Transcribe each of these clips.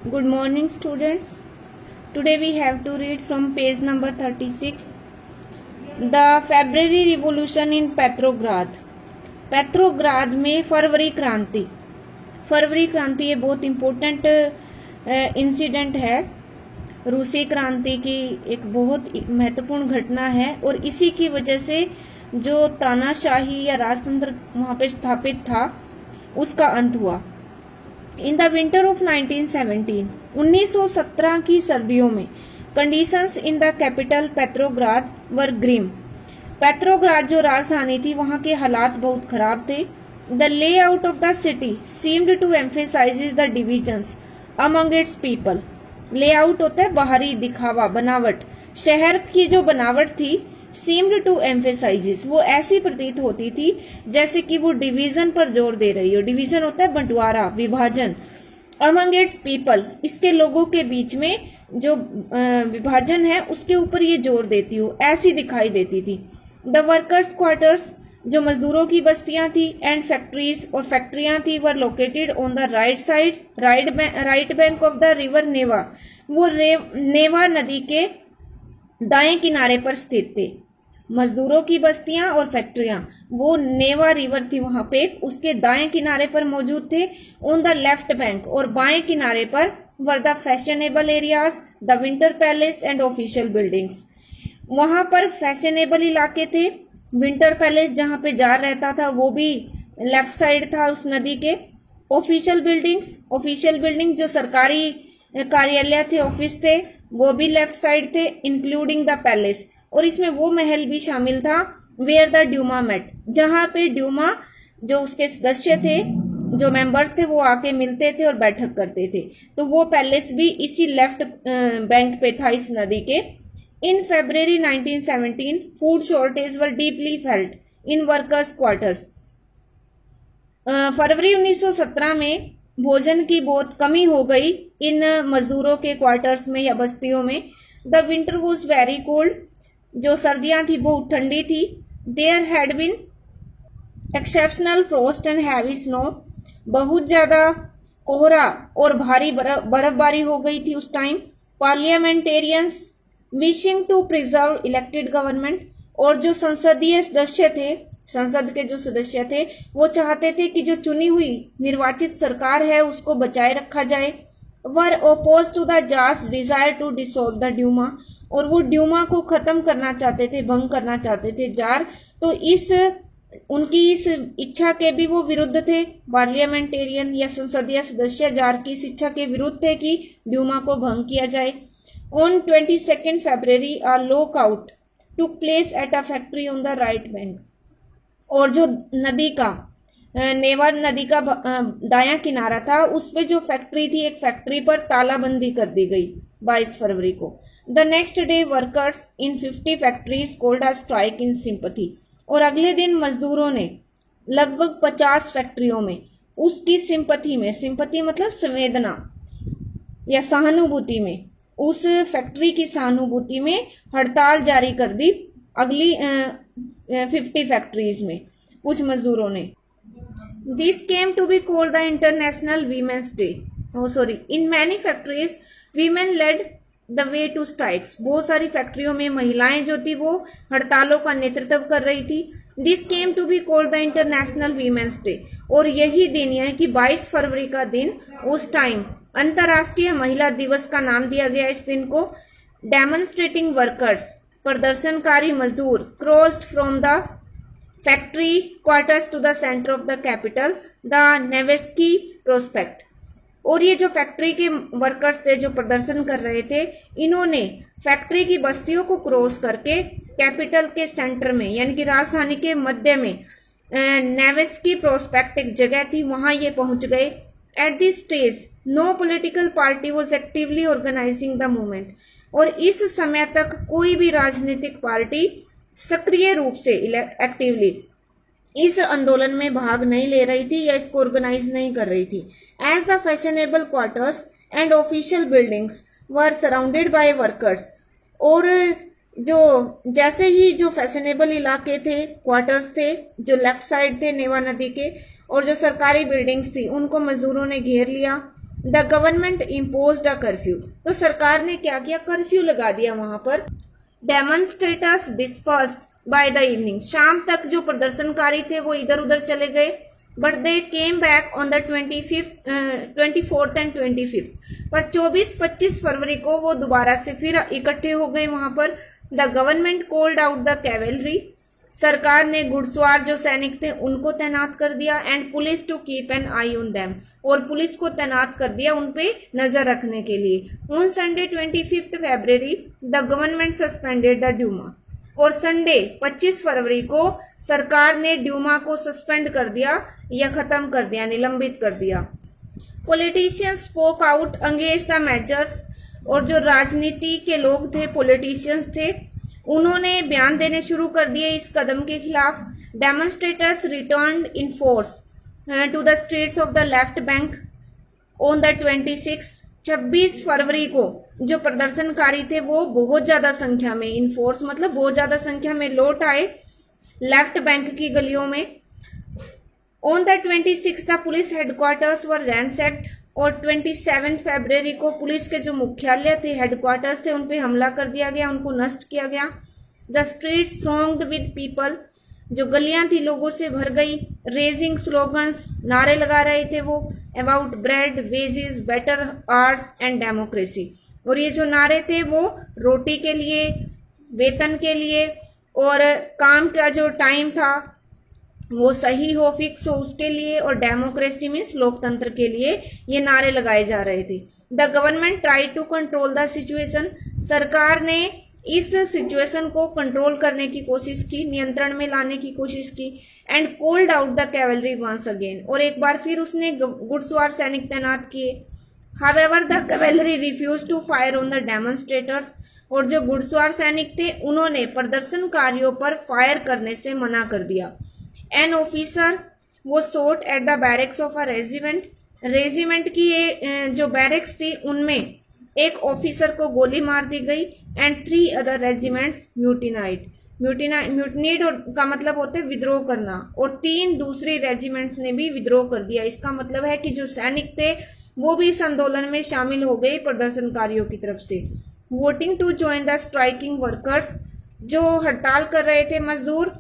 Good morning, students. Today we have to read from page number 36. The February Revolution in Petrograd. Petrograd में फरवरी क्रांति ये बहुत important incident है। रूसी क्रांति की एक बहुत महत्वपूर्ण घटना है और इसी की वजह से जो तानाशाही या राजतंत्र वहां पे स्थापित था उसका अंत हुआ। इन द विंटर ऑफ 1917 की सर्दियों में conditions in the capital Petrograd were grim. Petrograd जो राजधानी थी वहां के हालात बहुत खराब थे। The layout of the city seemed to emphasise the divisions among its people. Layout होता है बाहरी दिखावा, बनावट। शहर की जो बनावट थी सीम्ड टू एम्फेसाइजेस, वो ऐसी प्रतीत होती थी जैसे कि वो डिवीजन पर जोर दे रही हो। डिवीजन होता है बंटवारा, विभाजन। अमंग इट्स पीपल, इसके लोगों के बीच में जो विभाजन है उसके ऊपर ये जोर देती हो, ऐसी दिखाई देती थी। द वर्कर्स क्वार्टर्स, जो मजदूरों की बस्तियां थी, एंड फैक्ट्रीज और फैक्ट्रियां थी, were located on the right side, right bank of the river Neva. वो नेवा नदी के दाएं किनारे पर स्थित थे। मजदूरों की बस्तियां और फैक्ट्रियां वो नेवा रिवर थी वहां पे, उसके दाएं किनारे पर मौजूद थे। ऑन द लेफ्ट बैंक, और बाएं किनारे पर were the fashionable areas, the winter palace and official buildings. वहां पर फैशनेबल इलाके थे। विंटर पैलेस जहां पे जार रहता था वो भी लेफ्ट साइड था उस नदी के। ऑफिशियल बिल्डिंग जो सरकारी कार्यालय थे, ऑफिस थे, वो भी लेफ्ट साइड थे, इंक्लूडिंग द पैलेस। और इसमें वो महल भी शामिल था वेयर द ड्यूमा मेट, जहां पे ड्यूमा जो उसके सदस्य थे, जो मेंबर्स थे, वो आके मिलते थे और बैठक करते थे। तो वो पैलेस भी इसी लेफ्ट बैंक पे था इस नदी के। In February 1917 food shortage were deeply felt in workers quarters. फरवरी 1917 में भोजन की बहुत कमी हो गई इन मजदूरों के क्वार्टर्स में या बस्तियों में। The winter was very cold, जो सर्दियां थी बहुत ठंडी थी। There had been exceptional frost and heavy snow, बहुत ज्यादा कोहरा और भारी बर्फबारी हो गई थी उस time. Parliamentarians wishing to preserve elected government, और जो संसदीय सदस्य थे, संसद के जो सदस्य थे, वो चाहते थे कि जो चुनी हुई निर्वाचित सरकार है उसको बचाए रखा जाए। Were opposed to the tsar's desire to dissolve the Duma, और वो ड्यूमा को खत्म करना चाहते थे, भंग करना चाहते थे जार। तो उनकी इस इच्छा के भी वो विरुद्ध थे। पार्लियामेंटेरियन या संसदीय सदस्य जार की इस इच्छा के विरुद्ध थे कि ड्यूमा को भंग किया जाए। On 22 February a lockout took place at a factory on the right bank, और जो नदी का नेवा नदी का दायां किनारा था उस पे जो फैक्ट्री थी, एक फैक्ट्री पर तालाबंदी कर दी गई 22 फरवरी को। The next day workers in 50 factories cold a strike in sympathy, और अगले दिन मजदूरों ने लगभग 50 फैक्ट्रियों में उसकी सिंपथी में, सिंपथी मतलब संवेदना या सहानुभूति में, उस फैक्ट्री की सहानुभूति में हड़ताल जारी कर दी। अगली 50 फैक्ट्रीज में कुछ मजदूरों ने। This came to be called the International Women's Day. In many factories women led the way to strikes, बहुत सारी फैक्ट्रियों में महिलाएं जो थी वो हड़तालों का नेतृत्व कर रही थी। This came to be called the International Women's Day, और यही दिन यानी कि 22 फरवरी का दिन उस टाइम अंतर्राष्ट्रीय महिला दिवस का नाम दिया गया इस दिन को। डेमोन्स्ट्रेटिंग वर्कर्स, प्रदर्शनकारी मजदूर, crossed from the factory quarters to the centre of the capital, the Nevsky Prospect. और ये जो फैक्ट्री के वर्कर्स थे जो प्रदर्शन कर रहे थे, इन्होंने फैक्ट्री की बस्तियों को क्रॉस करके कैपिटल के सेंटर में यानी कि राजधानी के मध्य में नेवेस्की प्रोस्पेक्ट एक जगह थी, वहां ये पहुंच गए। At this stage no political party was actively organising the movement, और इस समय तक कोई भी राजनीतिक पार्टी सक्रिय रूप से एक्टिवली इस आंदोलन में भाग नहीं ले रही थी या इसको ऑर्गेनाइज नहीं कर रही थी। As the fashionable quarters and official buildings were surrounded by workers, और जो जैसे ही जो फैशनेबल इलाके थे, क्वार्टर्स थे जो लेफ्ट साइड थे नेवा नदी के, और जो सरकारी बिल्डिंग्स थी उनको मजदूरों ने घेर लिया। The government imposed a curfew. तो सरकार ने क्या किया, कर्फ्यू लगा दिया वहां पर। Demonstrators dispersed by the evening, शाम तक जो प्रदर्शनकारी थे वो इधर उधर चले गए, but they came back on the 24th and 25th, पर 24-25 फरवरी को वो दोबारा से फिर इकट्ठे हो गए वहां पर। The government called out the cavalry, सरकार ने घुड़सवार जो सैनिक थे उनको तैनात कर दिया, and police to keep an eye on them, और पुलिस को तैनात कर दिया उन पे नजर रखने के लिए। On Sunday 25 February the government suspended the Duma, और संडे 25 फरवरी को सरकार ने ड्यूमा को सस्पेंड कर दिया या खत्म कर दिया, निलंबित कर दिया। Politicians spoke out against the measures, और जो राजनीति के लोग थे, पॉलिटिशियंस थे, उन्होंने बयान देने शुरू कर दिए इस कदम के खिलाफ। Demonstrators returned in force to the streets of the left bank on the 26 फरवरी को जो प्रदर्शनकारी थे वो बहुत ज्यादा संख्या में, इन फोर्स मतलब बहुत ज्यादा संख्या में लौट आए लेफ्ट बैंक की गलियों में। On the 26 the police headquarters were ransacked, और 27 फरवरी को पुलिस के जो मुख्यालय थे, हेडक्वार्टर्स थे, उन पे हमला कर दिया गया, उनको नष्ट किया गया। द स्ट्रीट्स थ्रोंग्ड विद पीपल, जो गलियां थी लोगों से भर गई। रेजिंग स्लोगन्स, नारे लगा रहे थे वो, about bread, wages, better arts and democracy, और ये जो नारे थे वो रोटी के लिए, वेतन के लिए, और काम का जो टाइम था वो सही हो, फिक्स हो, उसके लिए, और डेमोक्रेसी मीन्स लोकतंत्र के लिए ये नारे लगाए जा रहे थे। The government try to control the situation, सरकार ने इस सिचुएशन को कंट्रोल करने की कोशिश की, नियंत्रण में लाने की कोशिश की। And called out the cavalry once again, और एक बार फिर उसने घुड़सवार सैनिक तैनात किए। However the cavalry refuse to fire on the demonstrators, और जो घुड़सवार सैनिक थे उन्होंने प्रदर्शनकारियों पर फायर करने से मना कर दिया। एन ऑफिसर वो shot at the barracks of a regiment, regiment की ये जो बैरक्स थी उनमें एक ऑफिसर को गोली मार दी गई। एंड 3 अदर रेजिमेंट्स म्यूटिनाइड, म्यूटिनीड का मतलब होता है विद्रोह करना, और 3 दूसरी रेजिमेंट्स ने भी विद्रोह कर दिया। इसका मतलब है कि जो सैनिक थे वो भी इस आंदोलन में शामिल हो गए प्रदर्शनकारियों की तरफ से। Voting to join the striking workers, जो हड़ताल कर रहे थे मजदूर,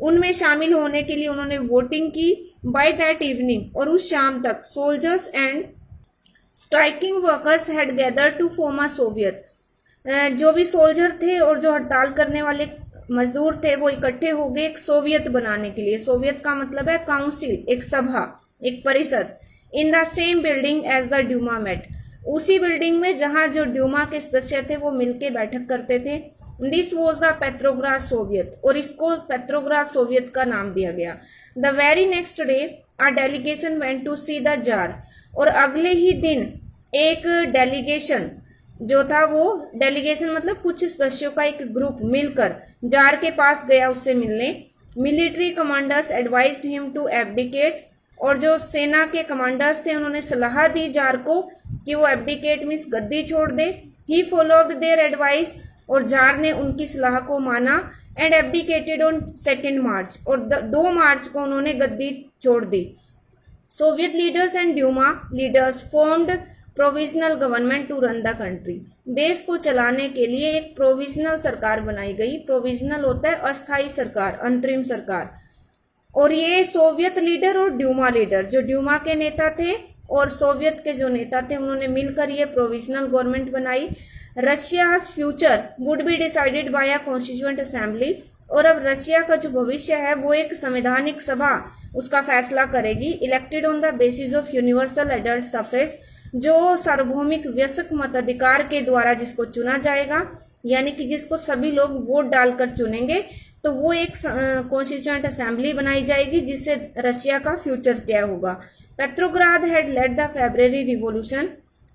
उनमें शामिल होने के लिए उन्होंने वोटिंग की। बाय दैट इवनिंग, और उस शाम तक, soldiers and striking workers had gathered to form a soviet, जो भी सोल्जर थे और जो हड़ताल करने वाले मजदूर थे वो इकट्ठे हो गए एक सोवियत बनाने के लिए। सोवियत का मतलब है काउंसिल, एक सभा, एक परिषद। In the same building as the Duma met, उसी बिल्डिंग में जहां जो ड्यूमा के सदस्य थे वो मिलके बैठक करते थे। This was the Petrograd soviet, और इसको पेट्रोग्राद सोवियत का नाम दिया गया। The very next day a delegation went to see the tsar, और अगले ही दिन एक डेलीगेशन जो था, वो डेलीगेशन मतलब कुछ सदस्यों का एक ग्रुप मिलकर जार के पास गया उससे मिलने। Military commanders advised him to abdicate, और जो सेना के कमांडर्स थे उन्होंने सलाह दी जार को कि वो एब्डिकेट मीन्स गद्दी छोड़ दे। ही फॉलोड देयर एडवाइस, और जार ने उनकी सलाह को माना। एंड एब्डिकेटेड ऑन 2 मार्च, और 2 मार्च को उन्होंने गद्दी छोड़ दी। Soviet leaders and Duma leaders formed provisional government to run the country, देश को चलाने के लिए एक प्रोविजनल सरकार बनाई गई। प्रोविजनल होता है अस्थायी सरकार, अंतरिम सरकार। और ये सोवियत लीडर और ड्यूमा लीडर, जो ड्यूमा के नेता थे और सोवियत के जो नेता थे, उन्होंने मिलकर ये प्रोविजनल गवर्नमेंट बनाई। Russia's future would be decided by a constituent assembly, और अब रशिया का जो भविष्य है वो एक संवैधानिक सभा उसका फैसला करेगी। Elected on the basis of universal adult suffrage, जो सार्वभौमिक वयस्क मताधिकार के द्वारा जिसको चुना जाएगा, यानी कि जिसको सभी लोग वोट डालकर चुनेंगे, तो वो एक कॉन्स्टिट्यूएंट असेंबली बनाई जाएगी जिससे रशिया का फ्यूचर तय होगा। Petrograd had led the February revolution,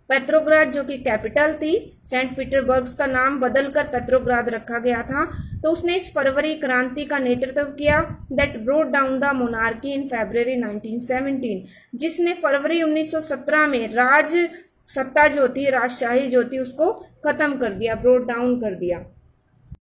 Petrograd जो कि कैपिटल थी, सेंट पीटरबर्ग का नाम बदलकर पेट्रोग्राद रखा गया था, तो उसने इस फरवरी क्रांति का नेतृत्व किया। That brought down the monarchy in February 1917, जिसने फरवरी 1917 में राज सत्ता जो थी, राजशाही जो थी, उसको खत्म कर दिया, ब्रोट डाउन कर दिया।